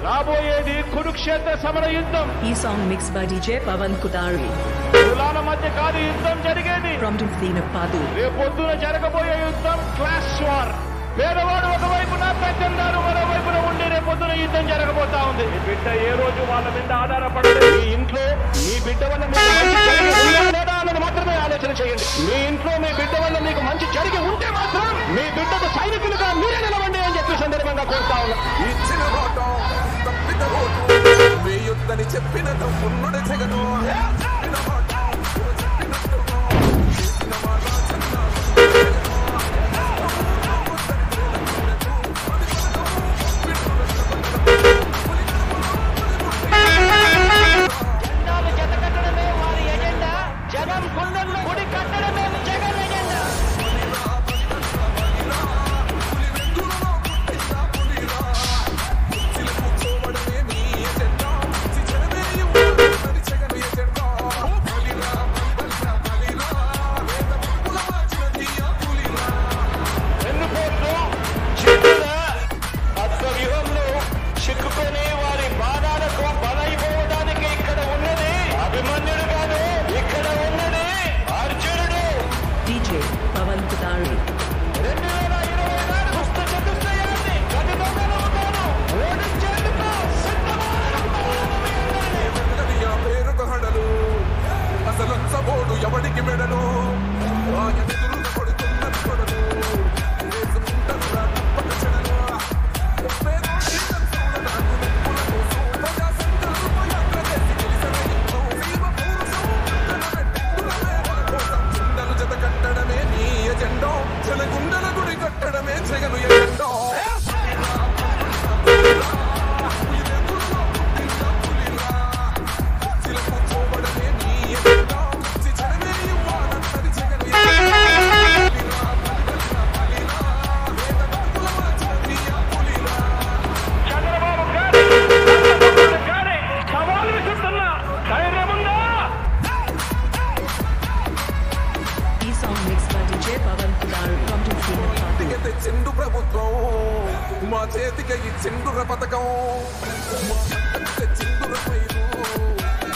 రాబోయేది కురుక్షేత్ర సమర యుద్ధం. ఈ song mix by DJ Pavan Kudari. కులాల మధ్య కాదు యుద్ధం జరిగేది. Prompting theme పాదు. రేపొద్దున జరగబోయే యుద్ధం క్లాస్ వార్. పేదవాడు ఒకవైపున, పెద్దందారు మరోవైపున ఉండి రేపొద్దున యుద్ధం జరగబోతా ఉంది. మీ బిడ్డ ఏ రోజు వాళ్ళ మీద ఆధారపడలేదు. మీ ఇంట్లో మీ బిడ్డ వల్ల లేదా అన్నది మాత్రమే ఆలోచన చేయండి. మీ ఇంట్లో మీ బిడ్డ వల్ల మీకు మంచి జరిగి ఉంటే మాత్రం మీ బిడ్డకు సైనికులుగా మీరే నిలవండి అని చెప్పి సందర్భంగా కోరుతా ఉన్నా. చెప్పిన జగను చిక్కుకొని వారి బాధాలకు బలైపోవడానికి ఇక్కడ ఉన్నది అభిమన్యుడు కాదు, ఇక్కడ ఉన్నది అర్జునుడు. DJ పవన్ కుదారి. 2024 దుష్ట చతుష్టయాన్ని గదిలోనవుతాను ఓడించేందుకు పేరుకు హడలు అసలు సబోడు ఎవడికి మెడలు కొడుతున్న కొడలు గుండెల గుడి కట్టడమే జగను ఎజెండా. చంద్రబాబు గారి సవాలు విసురుతున్నా ధైర్యముందా? ఈ song mix by DJ Pavan Kudari. Prompting theme పాదు. తెచ్చిండు ప్రభుత్వం మా చేతికి ఇచ్చిండుర పథకం తెచ్చిండుర పైరు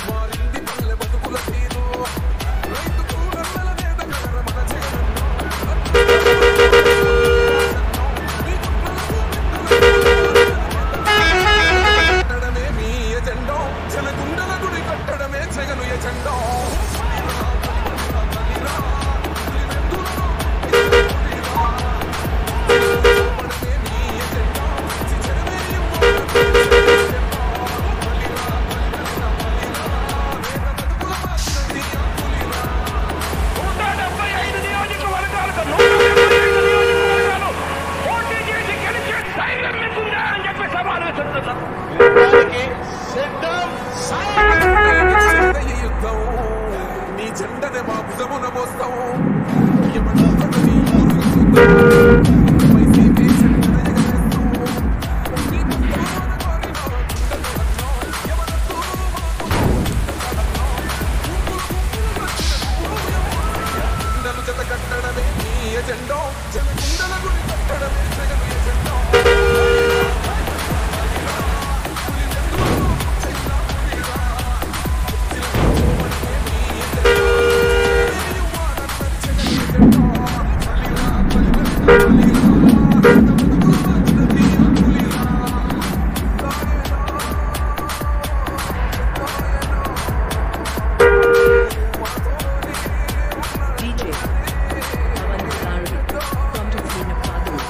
మారింది పల్లె బతుకుల తీరు రైతు కూరల నేత కలర మన కట్టడమే మీ ఎజెండా జన గుండెల గుడి కట్టడమే జగను ఎజెండా. యుద్ధం నీ జెండనే మా భుజమున మోస్తావు